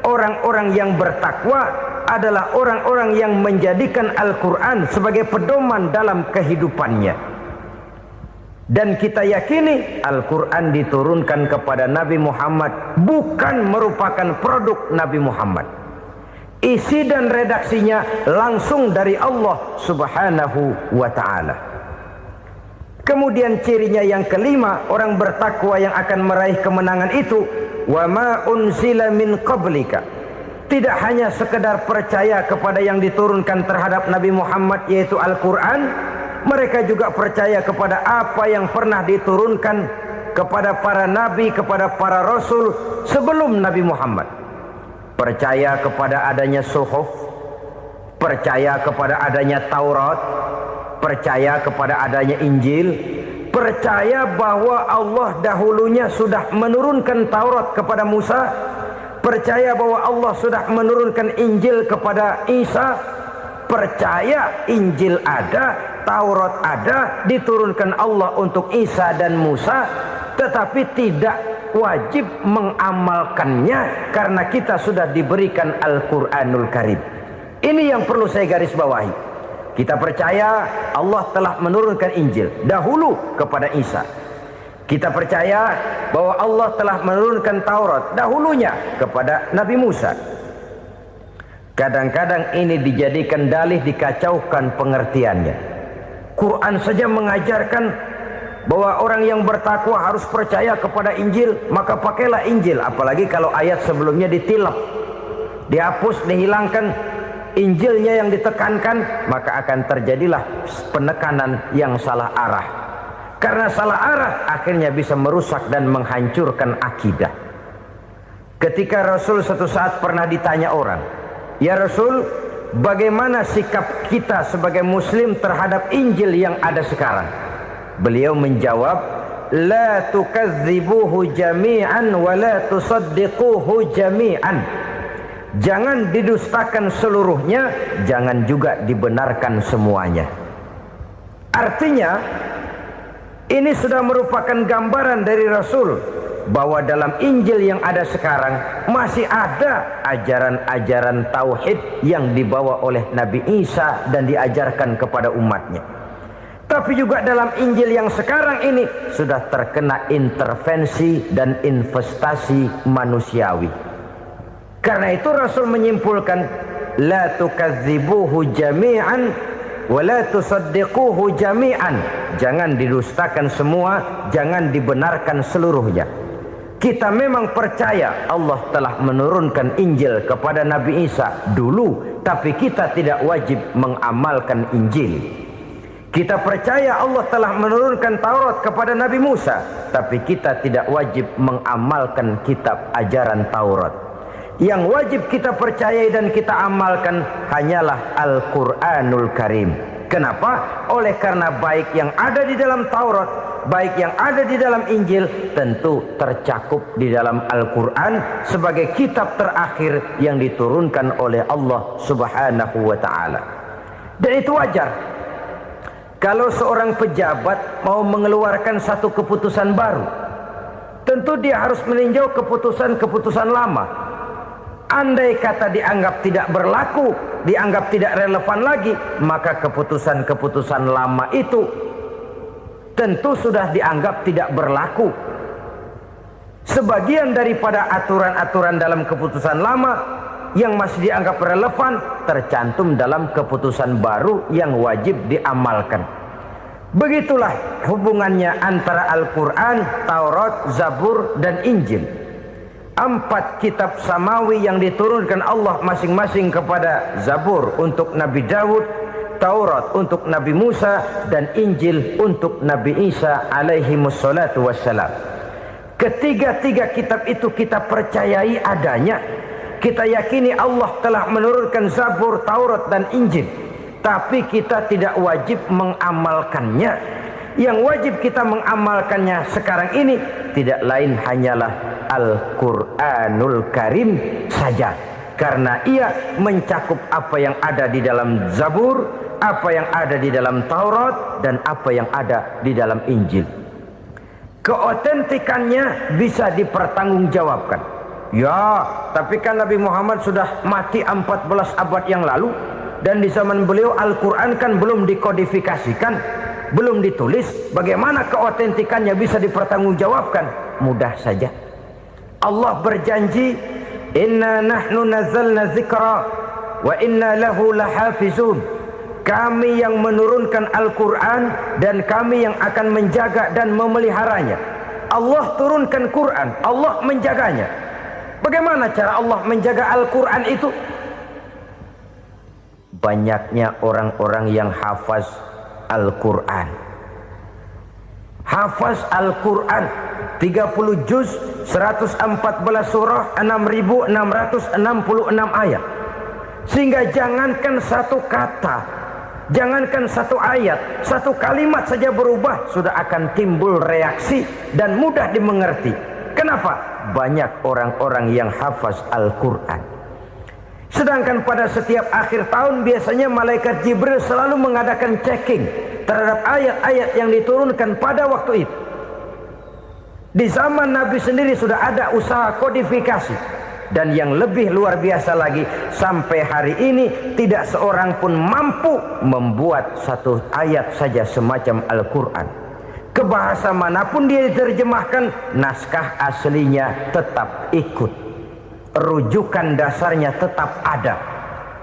orang-orang yang bertakwa adalah orang-orang yang menjadikan Al-Quran sebagai pedoman dalam kehidupannya. Dan kita yakini Al-Quran diturunkan kepada Nabi Muhammad bukan merupakan produk Nabi Muhammad. Isi dan redaksinya langsung dari Allah Subhanahu wa ta'ala. Kemudian cirinya yang kelima, orang bertakwa yang akan meraih kemenangan itu, wa ma unzila min qablika. Tidak hanya sekedar percaya kepada yang diturunkan terhadap Nabi Muhammad, yaitu Al-Quran, mereka juga percaya kepada apa yang pernah diturunkan kepada para nabi, kepada para rasul sebelum Nabi Muhammad. Percaya kepada adanya suhuf, percaya kepada adanya Taurat, percaya kepada adanya Injil, percaya bahwa Allah dahulunya sudah menurunkan Taurat kepada Musa, percaya bahwa Allah sudah menurunkan Injil kepada Isa, percaya Injil ada, Taurat ada, diturunkan Allah untuk Isa dan Musa, tetapi tidak wajib mengamalkannya karena kita sudah diberikan Al-Quranul Karim. Ini yang perlu saya garis bawahi. Kita percaya Allah telah menurunkan Injil dahulu kepada Isa. Kita percaya bahwa Allah telah menurunkan Taurat dahulunya kepada Nabi Musa. Kadang-kadang ini dijadikan dalih, dikacaukan pengertiannya. Quran saja mengajarkan bahwa orang yang bertakwa harus percaya kepada Injil, maka pakailah Injil. Apalagi kalau ayat sebelumnya ditilap, dihapus, dihilangkan, Injilnya yang ditekankan, maka akan terjadilah penekanan yang salah arah. Karena salah arah akhirnya bisa merusak dan menghancurkan akidah. Ketika Rasul suatu saat pernah ditanya orang, "Ya Rasul, bagaimana sikap kita sebagai muslim terhadap Injil yang ada sekarang?" Beliau menjawab, "La tukadzibuhu jami'an wa la tusaddiquhu jami'an." Jangan didustakan seluruhnya, jangan juga dibenarkan semuanya. Artinya, ini sudah merupakan gambaran dari Rasul bahwa dalam Injil yang ada sekarang masih ada ajaran-ajaran tauhid yang dibawa oleh Nabi Isa dan diajarkan kepada umatnya. Tapi juga dalam Injil yang sekarang ini sudah terkena intervensi dan investasi manusiawi. Karena itu Rasul menyimpulkan, la tukadzibuhu jami'an wa la tusaddiquhu jami'an. Jangan didustakan semua, jangan dibenarkan seluruhnya. Kita memang percaya Allah telah menurunkan Injil kepada Nabi Isa dulu, tapi kita tidak wajib mengamalkan Injil. Kita percaya Allah telah menurunkan Taurat kepada Nabi Musa, tapi kita tidak wajib mengamalkan kitab ajaran Taurat. Yang wajib kita percayai dan kita amalkan hanyalah Al-Quranul Karim. Kenapa? Oleh karena baik yang ada di dalam Taurat, baik yang ada di dalam Injil, tentu tercakup di dalam Al-Quran sebagai kitab terakhir yang diturunkan oleh Allah Subhanahu wa Ta'ala. Dan itu wajar. Kalau seorang pejabat mau mengeluarkan satu keputusan baru, tentu dia harus meninjau keputusan-keputusan lama. Andai kata dianggap tidak berlaku, dianggap tidak relevan lagi, maka keputusan-keputusan lama itu tentu sudah dianggap tidak berlaku. Sebagian daripada aturan-aturan dalam keputusan lama yang masih dianggap relevan tercantum dalam keputusan baru yang wajib diamalkan. Begitulah hubungannya antara Al-Quran, Taurat, Zabur, dan Injil. 4 kitab samawi yang diturunkan Allah masing-masing kepada Zabur untuk Nabi Daud, Taurat untuk Nabi Musa, dan Injil untuk Nabi Isa alaihi wassalatu wassalam. Ketiga-tiga kitab itu kita percayai adanya. Kita yakini Allah telah menurunkan Zabur, Taurat, dan Injil, tapi kita tidak wajib mengamalkannya. Yang wajib kita mengamalkannya sekarang ini tidak lain hanyalah Al-Quranul Karim saja, karena ia mencakup apa yang ada di dalam Zabur, apa yang ada di dalam Taurat, dan apa yang ada di dalam Injil. Keotentikannya bisa dipertanggungjawabkan. Ya, tapi kan Nabi Muhammad sudah mati 14 abad yang lalu, dan di zaman beliau Al-Quran kan belum dikodifikasikan, belum ditulis. Bagaimana keotentikannya bisa dipertanggungjawabkan? Mudah saja. Allah berjanji, "Inna nahnu nazzalna dzikra wa inna lahu lahafizun." Kami yang menurunkan Al-Quran dan kami yang akan menjaga dan memeliharanya. Allah turunkan Quran, Allah menjaganya. Bagaimana cara Allah menjaga Al-Quran itu? Banyaknya orang-orang yang hafaz Al-Quran. Hafaz Al-Quran 30 juz, 114 surah, 6.666 ayat. Sehingga jangankan satu kata, Jangankan satu ayat, satu kalimat saja berubah sudah akan timbul reaksi dan mudah dimengerti. Kenapa? Banyak orang-orang yang hafaz Al-Quran. Sedangkan pada setiap akhir tahun biasanya malaikat Jibril selalu mengadakan checking terhadap ayat-ayat yang diturunkan pada waktu itu. Di zaman Nabi sendiri sudah ada usaha kodifikasi. Dan yang lebih luar biasa lagi, sampai hari ini tidak seorang pun mampu membuat satu ayat saja semacam Al-Quran. Ke bahasa manapun dia diterjemahkan, naskah aslinya tetap ikut, rujukan dasarnya tetap ada.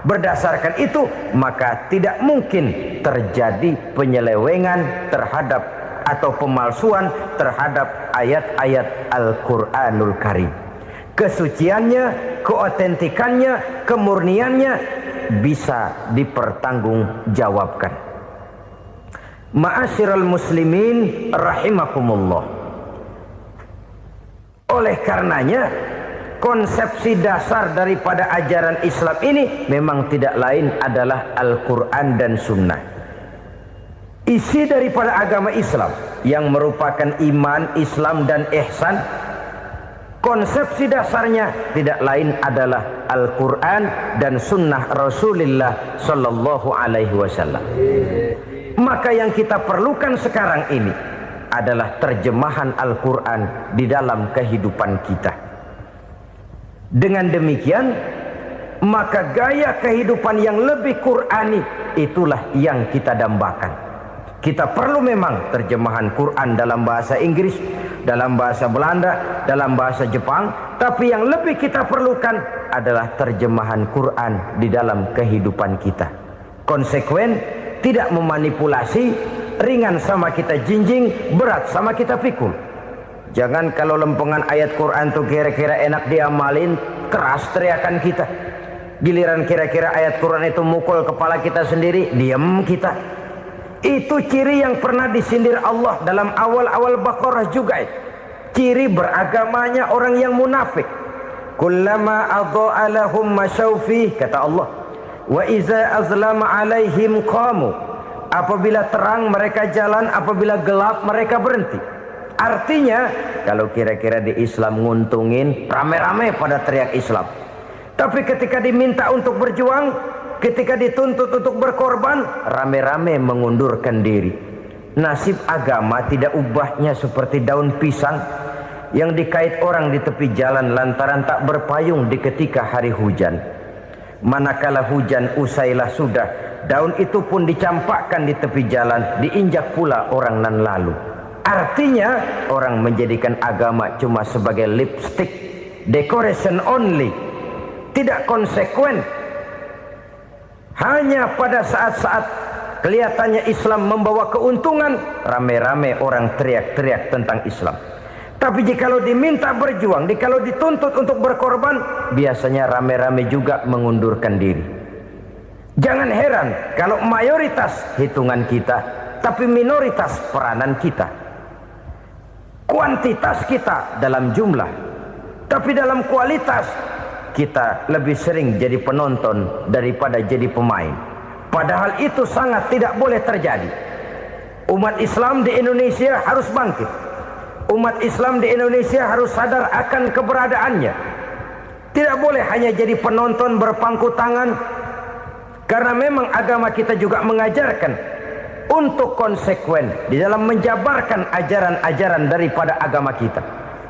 Berdasarkan itu maka tidak mungkin terjadi penyelewengan terhadap atau pemalsuan terhadap ayat-ayat Al-Quranul Karim. Kesuciannya, keotentikannya, kemurniannya bisa dipertanggungjawabkan. Ma'asyiral muslimin rahimakumullah. Oleh karenanya, konsepsi dasar daripada ajaran Islam ini memang tidak lain adalah Al-Quran dan Sunnah. Isi daripada agama Islam yang merupakan iman, Islam dan ihsan, konsepsi dasarnya tidak lain adalah Al-Quran dan Sunnah Rasulullah Sallallahu Alaihi Wasallam. Maka yang kita perlukan sekarang ini adalah terjemahan Al-Quran di dalam kehidupan kita. Dengan demikian, maka gaya kehidupan yang lebih Qurani itulah yang kita dambakan. Kita perlu memang terjemahan Quran dalam bahasa Inggris, dalam bahasa Belanda, dalam bahasa Jepang, tapi yang lebih kita perlukan adalah terjemahan Quran di dalam kehidupan kita. Konsekuen, tidak memanipulasi, ringan sama kita jinjing, berat sama kita pikul. Jangan kalau lempengan ayat Quran tuh kira-kira enak diamalin, keras teriakan kita. Giliran kira-kira ayat Quran itu mukul kepala kita sendiri, diam kita. Itu ciri yang pernah disindir Allah dalam awal-awal Baqarah juga. Ciri beragamanya orang yang munafik. Kullama adha'a lahum masyaw fih, kata Allah. Wa iza azlama alaihim qamu. Apabila terang mereka jalan, apabila gelap mereka berhenti. Artinya, kalau kira-kira di Islam nguntungin, rame-rame pada teriak Islam. Tapi ketika diminta untuk berjuang, ketika dituntut untuk berkorban, rame-rame mengundurkan diri. Nasib agama tidak ubahnya seperti daun pisang yang dikait orang di tepi jalan lantaran tak berpayung di ketika hari hujan. Manakala hujan usailah sudah, daun itu pun dicampakkan di tepi jalan, diinjak pula orang nan lalu. Artinya orang menjadikan agama cuma sebagai lipstick, decoration only, tidak konsekuen. Hanya pada saat-saat kelihatannya Islam membawa keuntungan, rame-rame orang teriak-teriak tentang Islam. Tapi jikalau diminta berjuang, jikalau dituntut untuk berkorban, biasanya rame-rame juga mengundurkan diri. Jangan heran kalau mayoritas hitungan kita, tapi minoritas peranan kita. Kuantitas kita dalam jumlah, tapi dalam kualitas kita lebih sering jadi penonton daripada jadi pemain. Padahal itu sangat tidak boleh terjadi. Umat Islam di Indonesia harus bangkit. Umat Islam di Indonesia harus sadar akan keberadaannya. Tidak boleh hanya jadi penonton berpangku tangan. Karena memang agama kita juga mengajarkan untuk konsekuen di dalam menjabarkan ajaran-ajaran daripada agama kita.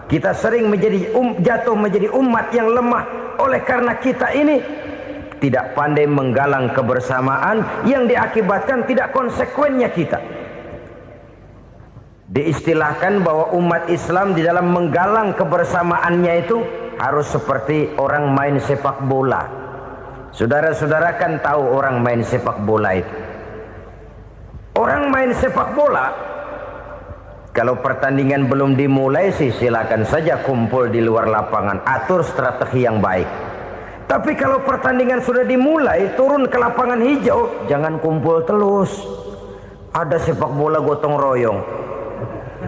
Kita sering menjadi jatuh menjadi umat yang lemah oleh karena kita ini tidak pandai menggalang kebersamaan yang diakibatkan tidak konsekuennya kita. Diistilahkan bahwa umat Islam di dalam menggalang kebersamaannya itu harus seperti orang main sepak bola. Saudara-saudara kan tahu orang main sepak bola itu. Orang main sepak bola, kalau pertandingan belum dimulai sih silakan saja kumpul di luar lapangan, atur strategi yang baik. Tapi kalau pertandingan sudah dimulai, turun ke lapangan hijau, jangan kumpul terus. Ada sepak bola gotong royong,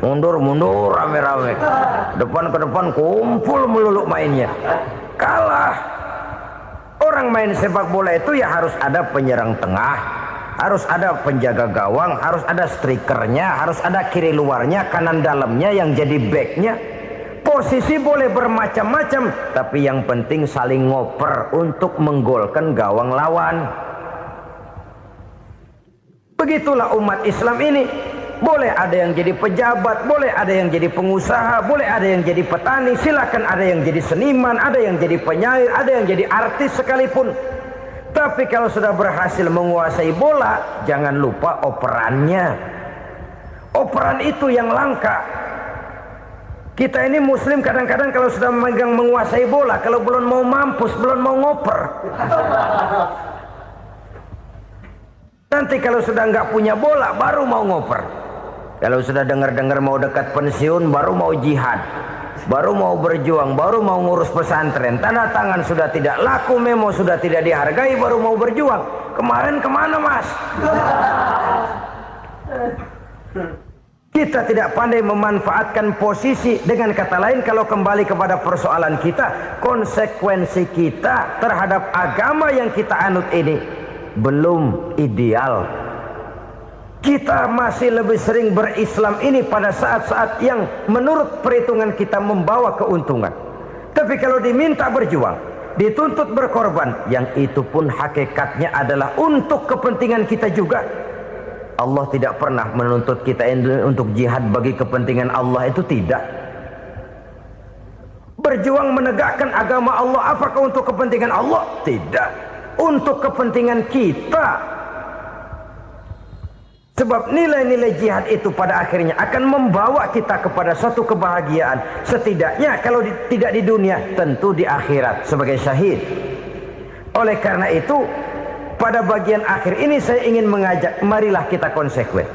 mundur-mundur rame-rame, depan ke depan kumpul melulu mainnya. Kalah. Orang main sepak bola itu ya harus ada penyerang tengah, harus ada penjaga gawang, harus ada strikernya, harus ada kiri luarnya, kanan dalamnya yang jadi backnya. Posisi boleh bermacam-macam, tapi yang penting saling ngoper untuk menggolkan gawang lawan. Begitulah umat Islam ini. Boleh ada yang jadi pejabat, boleh ada yang jadi pengusaha, boleh ada yang jadi petani, silakan ada yang jadi seniman, ada yang jadi penyair, ada yang jadi artis sekalipun. Tapi kalau sudah berhasil menguasai bola, jangan lupa operannya. Operan itu yang langka. Kita ini muslim kadang-kadang kalau sudah memegang menguasai bola, kalau belum mau mampus, belum mau ngoper. Nanti kalau sudah nggak punya bola, baru mau ngoper. Kalau sudah dengar-dengar mau dekat pensiun, baru mau jihad, baru mau berjuang, baru mau ngurus pesantren. Tanda tangan sudah tidak laku, memo sudah tidak dihargai, baru mau berjuang. Kemarin kemana mas? Kita tidak pandai memanfaatkan posisi. Dengan kata lain, kalau kembali kepada persoalan kita, konsekuensi kita terhadap agama yang kita anut ini belum ideal. Kita masih lebih sering berislam ini pada saat-saat yang menurut perhitungan kita membawa keuntungan. Tapi kalau diminta berjuang, dituntut berkorban, yang itu pun hakikatnya adalah untuk kepentingan kita juga. Allah tidak pernah menuntut kita untuk jihad bagi kepentingan Allah, itu tidak. Berjuang menegakkan agama Allah, apakah untuk kepentingan Allah? Tidak. Untuk kepentingan kita. Sebab nilai-nilai jihad itu pada akhirnya akan membawa kita kepada suatu kebahagiaan. Setidaknya kalau tidak di dunia, tentu di akhirat sebagai syahid. Oleh karena itu, pada bagian akhir ini saya ingin mengajak, marilah kita konsekuen.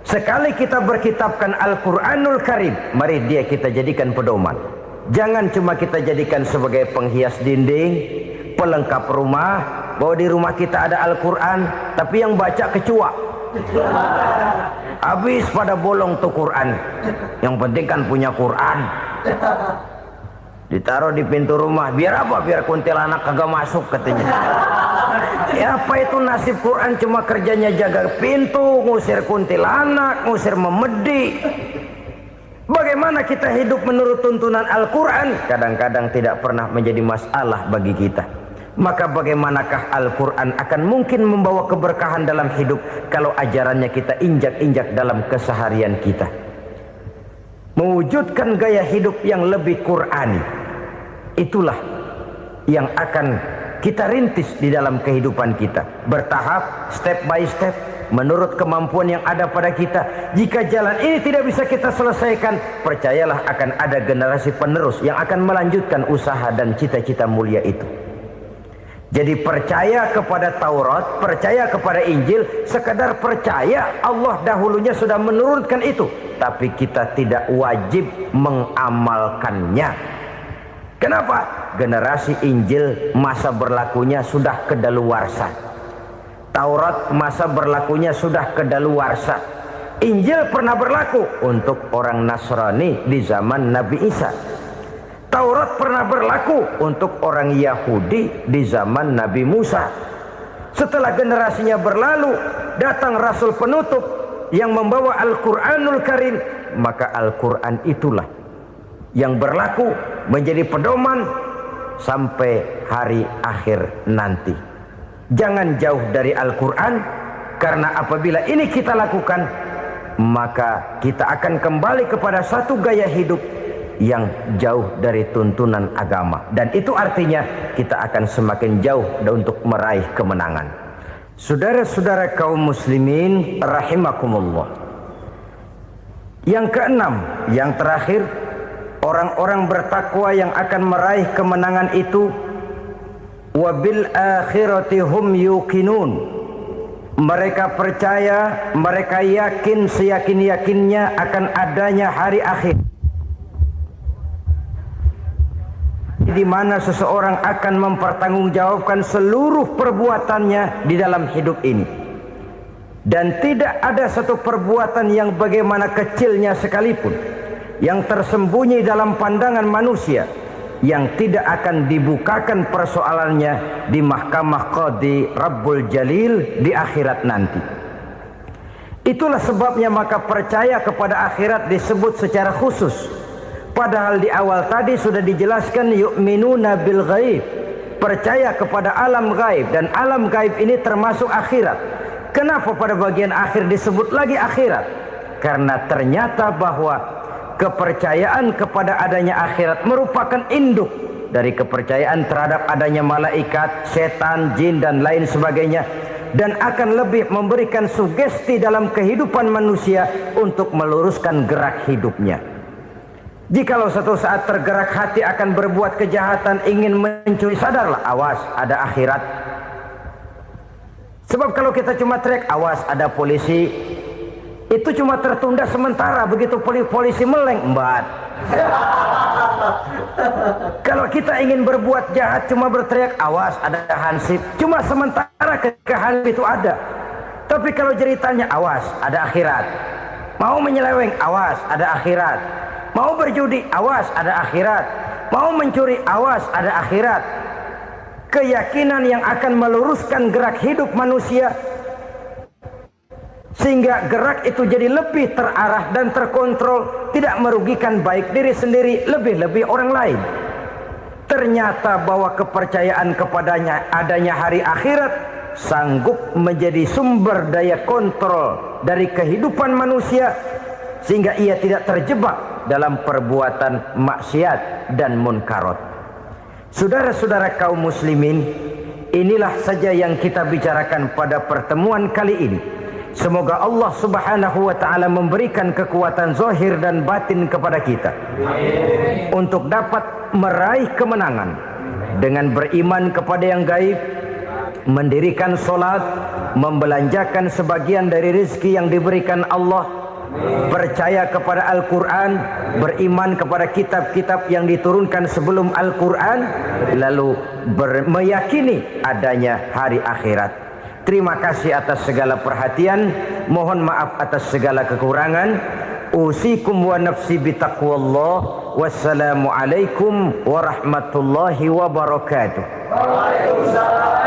Sekali kita berkitabkan Al-Quranul Karim, mari dia kita jadikan pedoman. Jangan cuma kita jadikan sebagai penghias dinding, pelengkap rumah, bahwa di rumah kita ada Al-Quran, tapi yang baca kecoa. Habis pada bolong tuh Quran. Yang penting kan punya Quran. Ditaruh di pintu rumah. Biar apa? Biar kuntilanak kagak masuk katanya. Ya apa itu nasib Quran, cuma kerjanya jaga pintu, ngusir kuntilanak, ngusir memedi. Bagaimana kita hidup menurut tuntunan Al-Quran? Kadang-kadang tidak pernah menjadi masalah bagi kita. Maka bagaimanakah Al-Quran akan mungkin membawa keberkahan dalam hidup kalau ajarannya kita injak-injak dalam keseharian kita? Mewujudkan gaya hidup yang lebih Qurani, itulah yang akan kita rintis di dalam kehidupan kita, bertahap, step by step, menurut kemampuan yang ada pada kita. Jika jalan ini tidak bisa kita selesaikan, percayalah akan ada generasi penerus yang akan melanjutkan usaha dan cita-cita mulia itu. Jadi percaya kepada Taurat, percaya kepada Injil, sekedar percaya Allah dahulunya sudah menurunkan itu, tapi kita tidak wajib mengamalkannya. Kenapa? Generasi Injil masa berlakunya sudah kedaluwarsa. Taurat masa berlakunya sudah kedaluwarsa. Injil pernah berlaku untuk orang Nasrani di zaman Nabi Isa. Taurat pernah berlaku untuk orang Yahudi di zaman Nabi Musa. Setelah generasinya berlalu, datang Rasul penutup yang membawa Al-Quranul Karim. Maka Al-Quran itulah yang berlaku menjadi pedoman sampai hari akhir nanti. Jangan jauh dari Al-Quran, karena apabila ini kita lakukan, maka kita akan kembali kepada satu gaya hidup yang jauh dari tuntunan agama, dan itu artinya kita akan semakin jauh untuk meraih kemenangan. Saudara-saudara kaum muslimin rahimakumullah. Yang keenam, yang terakhir, orang-orang bertakwa yang akan meraih kemenangan itu wabil akhirati hum yuqinun. Mereka percaya, mereka yakin seyakin-yakinnya akan adanya hari akhir, di mana seseorang akan mempertanggungjawabkan seluruh perbuatannya di dalam hidup ini. Dan tidak ada satu perbuatan yang bagaimana kecilnya sekalipun yang tersembunyi dalam pandangan manusia, yang tidak akan dibukakan persoalannya di mahkamah Qadi Rabbul Jalil di akhirat nanti. Itulah sebabnya maka percaya kepada akhirat disebut secara khusus. Padahal di awal tadi sudah dijelaskan yu'minuna bil ghaib, percaya kepada alam gaib, dan alam gaib ini termasuk akhirat. Kenapa pada bagian akhir disebut lagi akhirat? Karena ternyata bahwa kepercayaan kepada adanya akhirat merupakan induk dari kepercayaan terhadap adanya malaikat, setan, jin dan lain sebagainya, dan akan lebih memberikan sugesti dalam kehidupan manusia untuk meluruskan gerak hidupnya. Jikalau suatu saat tergerak hati akan berbuat kejahatan, ingin mencuri, sadarlah, awas ada akhirat. Sebab kalau kita cuma teriak awas ada polisi, itu cuma tertunda sementara. Begitu polisi meleng, embat. Kalau kita ingin berbuat jahat cuma berteriak awas ada hansip, cuma sementara ketika hansip itu ada. Tapi kalau ceritanya awas ada akhirat, mau menyeleweng awas ada akhirat, mau berjudi awas ada akhirat, mau mencuri awas ada akhirat. Keyakinan yang akan meluruskan gerak hidup manusia sehingga gerak itu jadi lebih terarah dan terkontrol, tidak merugikan baik diri sendiri, lebih-lebih orang lain. Ternyata bahwa kepercayaan kepadanya adanya hari akhirat sanggup menjadi sumber daya kontrol dari kehidupan manusia, sehingga ia tidak terjebak dalam perbuatan maksiat dan munkarat. Saudara-saudara kaum muslimin, inilah saja yang kita bicarakan pada pertemuan kali ini. Semoga Allah subhanahu wa ta'ala memberikan kekuatan zahir dan batin kepada kita. Amin. Untuk dapat meraih kemenangan dengan beriman kepada yang gaib, mendirikan solat, membelanjakan sebagian dari rezeki yang diberikan Allah, percaya kepada Al-Quran, beriman kepada kitab-kitab yang diturunkan sebelum Al-Quran, lalu meyakini adanya hari akhirat. Terima kasih atas segala perhatian, mohon maaf atas segala kekurangan. Usikum wa nafsi bitaqwallah. Wassalamualaikum warahmatullahi wabarakatuh. Waalaikumsalam.